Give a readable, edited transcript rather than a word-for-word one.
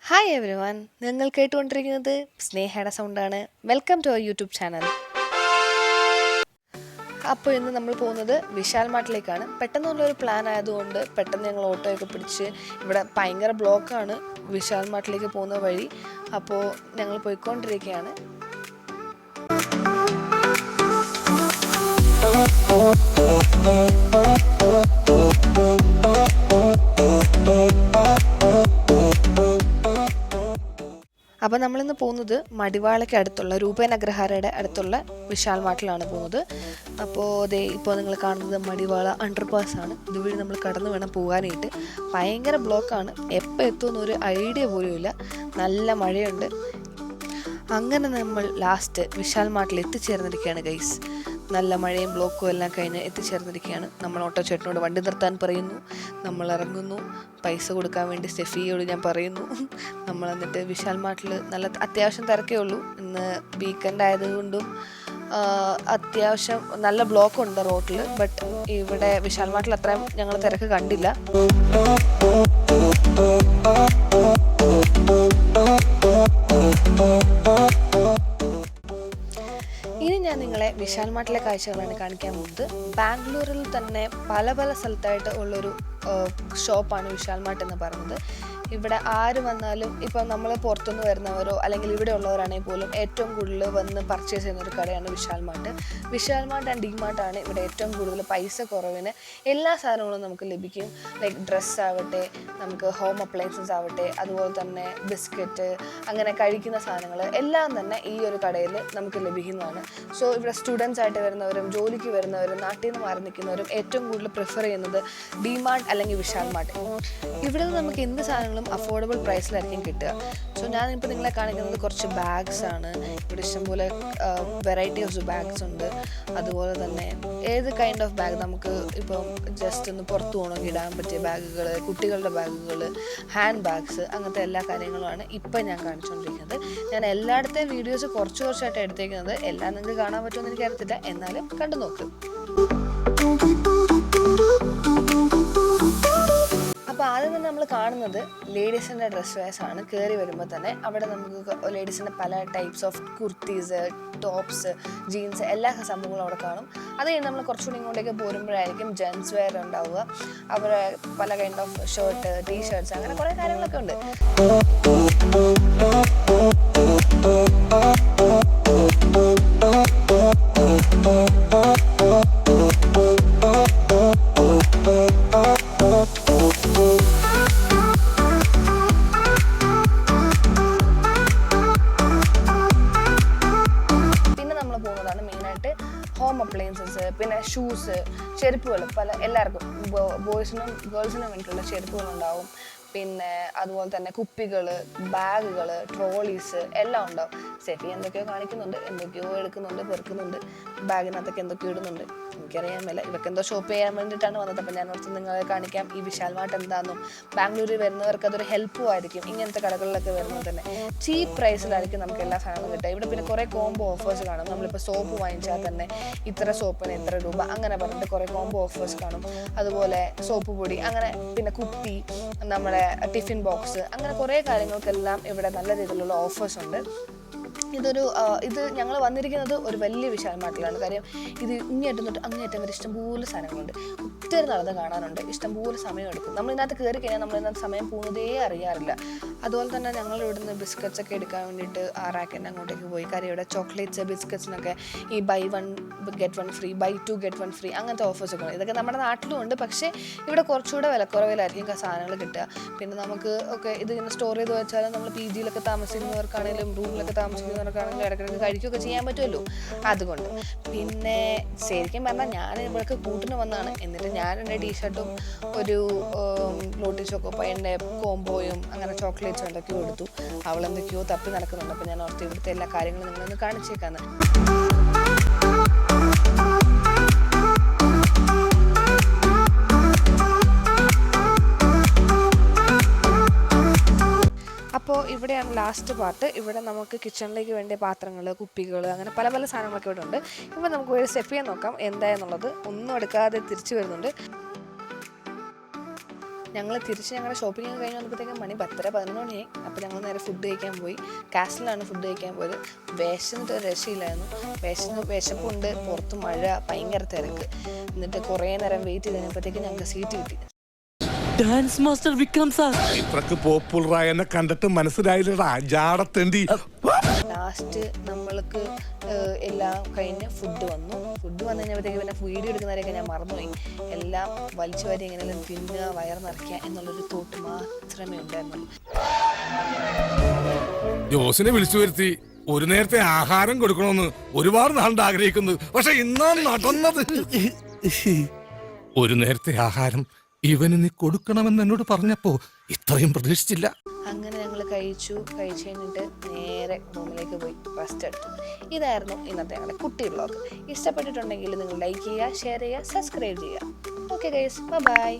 Hi every one, നിങ്ങൾ കേട്ടുകൊണ്ടിരിക്കുന്നത് സ്നേഹയുടെ സൗണ്ടാണ്. Welcome to our YouTube channel. അപ്പോൾ ഇന്ന് നമ്മൾ പോകുന്നത് വിശാൽ മാർട്ടിലേക്കാണ്. പെട്ടെന്നുള്ളൊരു പ്ലാൻ ആയതുകൊണ്ട് പെട്ടെന്ന് ഞങ്ങൾ ഓട്ടോയൊക്കെ പിടിച്ച്, ഇവിടെ ഭയങ്കര ബ്ലോക്കാണ് വിശാൽ മാർട്ടിലേക്ക് പോകുന്ന വഴി. അപ്പോൾ ഞങ്ങൾ പോയിക്കൊണ്ടിരിക്കുകയാണ്. അപ്പോൾ നമ്മളിന്ന് പോകുന്നത് മടിവാളയ്ക്ക് അടുത്തുള്ള രൂപേൻ അഗ്രഹാരയുടെ അടുത്തുള്ള വിശാൽ മാർട്ടിലാണ് പോകുന്നത്. അപ്പോൾ ഇപ്പോൾ നിങ്ങൾ കാണുന്നത് മടിവാള അണ്ടർപാസ് ആണ്. ഇതുവഴി നമ്മൾ കടന്നു വേണം പോകാനായിട്ട്. ഭയങ്കര ബ്ലോക്കാണ്, എപ്പോൾ എത്തുമെന്നൊരു ഐഡിയ പോലും ഇല്ല. നല്ല മഴയുണ്ട്. അങ്ങനെ നമ്മൾ ലാസ്റ്റ് വിശാൽ മാർട്ടിൽ എത്തിച്ചേർന്നിരിക്കുകയാണ് ഗൈസ്. നല്ല മഴയും ബ്ലോക്കും എല്ലാം കഴിഞ്ഞ് എത്തിച്ചേർന്നിരിക്കുകയാണ്. നമ്മൾ ഓട്ടോ ചേട്ടനോട് വണ്ടി നിർത്താൻ പറയുന്നു. നമ്മൾ ഇറങ്ങുന്നു. പൈസ കൊടുക്കാൻ വേണ്ടി സ്റ്റെഫിയോട് ഞാൻ പറയുന്നു. നമ്മൾ എന്നിട്ട് വിശാൽ മാർട്ടിൽ നല്ല അത്യാവശ്യം തിരക്കേ ഉള്ളൂ. ഇന്ന് വീക്കെൻഡ് ആയതുകൊണ്ടും അത്യാവശ്യം നല്ല ബ്ലോക്കുണ്ട് റോട്ടിൽ. ബട്ട് ഇവിടെ വിശാൽ മാർട്ടിൽ അത്രയും ഞങ്ങൾ തിരക്ക് കണ്ടില്ല. ഇനി ഞാൻ നിങ്ങളെ വിശാൽ മാർട്ടിലെ കാഴ്ചകളാണ് കാണിക്കാൻ പോകുന്നത്. ബാംഗ്ലൂരിൽ തന്നെ പല പല സ്ഥലത്തായിട്ട് ഉള്ളൊരു ഷോപ്പാണ് വിശാൽ മാർട്ട് എന്ന് പറയുന്നത്. ഇവിടെ ആര് വന്നാലും, ഇപ്പം നമ്മൾ പുറത്തുനിന്ന് വരുന്നവരോ അല്ലെങ്കിൽ ഇവിടെ ഉള്ളവരാണെങ്കിൽ പോലും ഏറ്റവും കൂടുതൽ വന്ന് പർച്ചേസ് ചെയ്യുന്നൊരു കടയാണ് Vishal mart. Vishal mart and D മാർട്ടാണ് ഇവിടെ ഏറ്റവും കൂടുതൽ പൈസ കുറവിന് എല്ലാ സാധനങ്ങളും നമുക്ക് ലഭിക്കും. ലൈക്ക് ഡ്രസ്സ് ആവട്ടെ, നമുക്ക് ഹോം അപ്ലയൻസസ് ആവട്ടെ, അതുപോലെ തന്നെ ബിസ്ക്കറ്റ്, അങ്ങനെ കഴിക്കുന്ന സാധനങ്ങൾ എല്ലാം തന്നെ ഈ ഒരു കടയിൽ നമുക്ക് ലഭിക്കുന്നതാണ്. സോ ഇവിടെ സ്റ്റുഡൻസ് ആയിട്ട് വരുന്നവരും ജോലിക്ക് വരുന്നവരും നാട്ടിൽ നിന്ന് മാറി നിൽക്കുന്നവരും ഏറ്റവും കൂടുതൽ പ്രിഫർ ചെയ്യുന്നത് ഡി മാർട്ട് അല്ലെങ്കിൽ വിശാൽ മാർട്ട്. ഇവിടെ നിന്ന് നമുക്ക് എന്ത് സാധനങ്ങളും അഫോർഡബിൾ പ്രൈസിലായിരിക്കും കിട്ടുക. സോ ഞാനിപ്പോൾ നിങ്ങളെ കാണിക്കുന്നത് കുറച്ച് ബാഗ്സ് ആണ്. ഇവിടെ ഇഷ്ടംപോലെ വെറൈറ്റി ഓഫ് ബാഗ്സ് ഉണ്ട്. അതുപോലെ തന്നെ ഏത് കൈൻഡ് ഓഫ് ബാഗ് നമുക്ക് ഇപ്പം ജസ്റ്റ് ഒന്ന് പുറത്ത് പോകണമെങ്കിൽ ഇടാൻ പറ്റിയ ബാഗുകൾ, കുട്ടികളുടെ ബാഗുകൾ, ഹാൻഡ് ബാഗ്സ്, അങ്ങനത്തെ എല്ലാ കാര്യങ്ങളുമാണ് ഇപ്പം ഞാൻ കാണിച്ചുകൊണ്ടിരിക്കുന്നത്. ഞാൻ എല്ലായിടത്തെയും വീഡിയോസ് കുറച്ചായിട്ട് എടുത്തേക്കുന്നത്. എല്ലാം നിങ്ങൾക്ക് കാണാൻ പറ്റുമെന്ന് എനിക്കറിയത്തില്ല, എന്നാലും കണ്ടു നോക്ക്. അപ്പോൾ ആദ്യം തന്നെ നമ്മൾ കാണുന്നത് ലേഡീസിൻ്റെ ഡ്രസ് വെയർസ് ആണ്. കയറി വരുമ്പോൾ തന്നെ അവിടെ നമുക്ക് ലേഡീസിൻ്റെ പല types of kurtis, tops, jeans, എല്ലാ സംഭവങ്ങളും അവിടെ കാണും. അത് കഴിഞ്ഞ് നമ്മൾ കുറച്ചുകൂടി ഇങ്ങോട്ടേക്ക് പോരുമ്പോഴായിരിക്കും ജെൻസ് വെയർ ഉണ്ടാവുക. അവരെ പല കൈൻഡ് ഓഫ് ഷർട്ട്, ടീഷർട്ട്സ്, അങ്ങനെ കുറേ കാര്യങ്ങളൊക്കെ ഉണ്ട്. ഹോം അപ്ലയൻസസ്, പിന്നെ ഷൂസ്, ചെരുപ്പുകൾ, എല്ലാവർക്കും ബോയ്സിനും ഗേൾസിനും വേണ്ടിയിട്ടുള്ള ചെരുപ്പുകളുണ്ടാവും. പിന്നെ അതുപോലെ തന്നെ കുപ്പികൾ, ബാഗുകൾ, ട്രോളീസ് എല്ലാം ഉണ്ടാവും. സെഫി എന്തൊക്കെയോ കാണിക്കുന്നുണ്ട്, എന്തൊക്കെയോ എടുക്കുന്നുണ്ട്, പെറുക്കുന്നുണ്ട്, ബാഗിനകത്തൊക്കെ എന്തൊക്കെയോ ഇടുന്നുണ്ട്. എനിക്കറിയാൻ മേല. ഇവർക്ക് എന്തോ ഷോപ്പ് ചെയ്യാൻ വേണ്ടിയിട്ടാണ് വന്നത്. അപ്പം ഞാൻ ഓർത്ത് നിങ്ങളെ കാണിക്കാം ഈ വിശാൽ മാർട്ട് എന്താണെന്നും. ബാംഗ്ലൂരിൽ വരുന്നവർക്ക് അതൊരു ഹെൽപ്പും ആയിരിക്കും. ഇങ്ങനത്തെ കടകളിലൊക്കെ വരുന്നത് തന്നെ ചീപ്പ് പ്രൈസിലായിരിക്കും നമുക്ക് എല്ലാ സാധനവും കിട്ടുക. ഇവിടെ പിന്നെ കുറേ കോംബോ ഓഫേഴ്സ് കാണും. നമ്മളിപ്പോൾ സോപ്പ് വാങ്ങിച്ചാൽ തന്നെ ഇത്ര സോപ്പിന് ഇത്ര രൂപ അങ്ങനെ പറഞ്ഞിട്ട് കുറേ കോംബോ ഓഫേഴ്സ് കാണും. അതുപോലെ സോപ്പ് പൊടി, അങ്ങനെ പിന്നെ കുപ്പി, നമ്മുടെ ടിഫിൻ ബോക്സ്, അങ്ങനെ കുറേ കാര്യങ്ങൾക്കെല്ലാം ഇവിടെ നല്ല രീതിയിലുള്ള ഓഫേഴ്സ് ഉണ്ട്. ഇത് ഞങ്ങൾ വന്നിരിക്കുന്നത് ഒരു വലിയ വിശാൽ മാർട്ടിലാണ്. കാര്യം ഇത് ഇങ്ങേറ്റം തൊട്ട് അങ്ങേറ്റം വരെ ഇഷ്ടംപോലെ സാധനങ്ങളുണ്ട്. ഒത്തിരി നടന്ന് കാണാനുണ്ട്. ഇഷ്ടംപോലെ സമയം എടുക്കും. നമ്മൾ ഇതിനകത്ത് കയറി കഴിഞ്ഞാൽ നമ്മളിതിനകത്ത് സമയം പോകുന്നതേ അറിയാറില്ല. അതുപോലെ തന്നെ ഞങ്ങൾ ഇവിടുന്ന് ബിസ്ക്കറ്റ്സ് ഒക്കെ എടുക്കാൻ വേണ്ടിയിട്ട് ആ റാക്കിൻ്റെ അങ്ങോട്ടേക്ക് പോയി. കാര്യം ഇവിടെ ചോക്ലേറ്റ്സ്, ബിസ്ക്കറ്റ്സിനൊക്കെ ഈ buy 1 get 1 free, buy 2 get 1 free, അങ്ങനത്തെ ഓഫേഴ്സൊക്കെ ഉണ്ട്. ഇതൊക്കെ നമ്മുടെ നാട്ടിലും ഉണ്ട്. പക്ഷേ ഇവിടെ കുറച്ചുകൂടെ വിലക്കുറവിലായിരിക്കും സാധനങ്ങൾ കിട്ടുക. പിന്നെ നമുക്ക് ഇത് ഇങ്ങനെ സ്റ്റോർ ചെയ്ത് വെച്ചാൽ നമ്മൾ പി ജിയിലൊക്കെ താമസിക്കുന്നവർക്കാണെങ്കിലും റൂമിലൊക്കെ താമസിക്കുന്നവർക്കാണെങ്കിലും ഇടയ്ക്കിടയ്ക്ക് കഴിക്കുകയൊക്കെ ചെയ്യാൻ പറ്റുമല്ലോ. അതുകൊണ്ട് പിന്നെ ശരിക്കും പറഞ്ഞാൽ ഞാൻ ഇവിടേക്ക് കൂട്ടിന് വന്നതാണ്. എന്നിട്ട് ഞാൻ എൻ്റെ ടീഷർട്ടും ഒരു ലോട്ടി ചോക്കോപ്പൈൻ്റെ കോംബോയും അങ്ങനെ ചോക്ലേറ്റ്സും എന്തൊക്കെയോ എടുത്തു. അവളെന്തൊക്കെയോ തപ്പി നടക്കുന്നുണ്ട്. അപ്പോൾ ഞാൻ ഓർത്ത് ഇവിടുത്തെ എല്ലാ കാര്യങ്ങളും നിങ്ങളൊന്ന് കാണിച്ചേക്കാന്ന്. അപ്പോൾ ഇവിടെയാണ് ലാസ്റ്റ് പാർട്ട്. ഇവിടെ നമുക്ക് കിച്ചണിലേക്ക് വേണ്ടിയ പാത്രങ്ങൾ, കുപ്പികൾ, അങ്ങനെ പല പല സാധനങ്ങളൊക്കെ ഇവിടെ ഉണ്ട്. ഇപ്പോൾ നമുക്ക് ഒരു സ്റ്റെപ്പ് ചെയ്യാൻ നോക്കാം എന്തായെന്നുള്ളത്. ഒന്നും എടുക്കാതെ തിരിച്ചു വരുന്നുണ്ട്. തിരിച്ച് ഞങ്ങളുടെ ഷോപ്പിംഗ് ഒക്കെ കഴിഞ്ഞ് വന്നപ്പോഴത്തേക്കും മണി 10-11 മണിയായി. അപ്പോൾ ഞങ്ങൾ നേരെ ഫുഡ് കഴിക്കാൻ പോയി. കാസ്റ്റിലാണ് ഫുഡ് കഴിക്കാൻ പോയത്. വിശന്നിട്ട് ഒരു രക്ഷയില്ലായിരുന്നു. വിശപ്പുണ്ട്, പുറത്ത് മഴ, ഭയങ്കര തിരക്ക്. എന്നിട്ട് കുറേ നേരം വെയിറ്റ് ചെയ്ത് കഴിഞ്ഞപ്പോഴത്തേക്കും ഞങ്ങൾക്ക് സീറ്റ് കിട്ടി. ഡാൻസ് മാസ്റ്റർ വിക്രം സാർ ഇത്രക്ക് പോപ്പുലറായി എന്നെ കണ്ടിട്ട് മനസ്സിലായില്ലടാ ജാടത്തേണ്ടി. ലാസ്റ്റ് നമ്മൾക്ക് എല്ലാം കഴിഞ്ഞ് ഫുഡ് വന്നു കഴിഞ്ഞപ്പോഴത്തേക്ക് പിന്നെ വീഡിയോ എടുക്കുന്നവരെയൊക്കെ ഞാൻ മറന്നുപോയി. എല്ലാം വലിച്ചു വാരി എങ്ങനെയെങ്കിലും തിന്നുക, വയർ നിറയ്ക്കുക എന്നുള്ളൊരു തോട്ട് മാത്രമേ ഉണ്ടായിരുന്നുള്ളൂ. ജോസിനെ വിളിച്ചു വരുത്തി ഒരു നേരത്തെ ആഹാരം കൊടുക്കണമെന്ന് ഒരുപാട് നാളുണ്ട് ആഗ്രഹിക്കുന്നത്. പക്ഷെ ഇന്നാണ് നടന്നത്. ഒരു നേരത്തെ ആഹാരം ഇവന് നീ കൊടുക്കണമെന്ന് എന്നോട് പറഞ്ഞപ്പോ ഇത്രയും പ്രതീക്ഷിച്ചില്ല. അങ്ങനെ ഞങ്ങൾ കഴിച്ചു കഴിഞ്ഞിട്ട് നേരെ റൂമിലേക്ക് പോയി റെസ്റ്റ് എടുത്തു. ഇതായിരുന്നു ഇന്നത്തെ ഞങ്ങളുടെ കുട്ടി വ്ളോഗ്. ഇഷ്ടപ്പെട്ടിട്ടുണ്ടെങ്കിൽ നിങ്ങൾ ലൈക്ക് ചെയ്യുക, ഷെയർ ചെയ്യുക, സബ്സ്ക്രൈബ് ചെയ്യുക. Okay guys, by.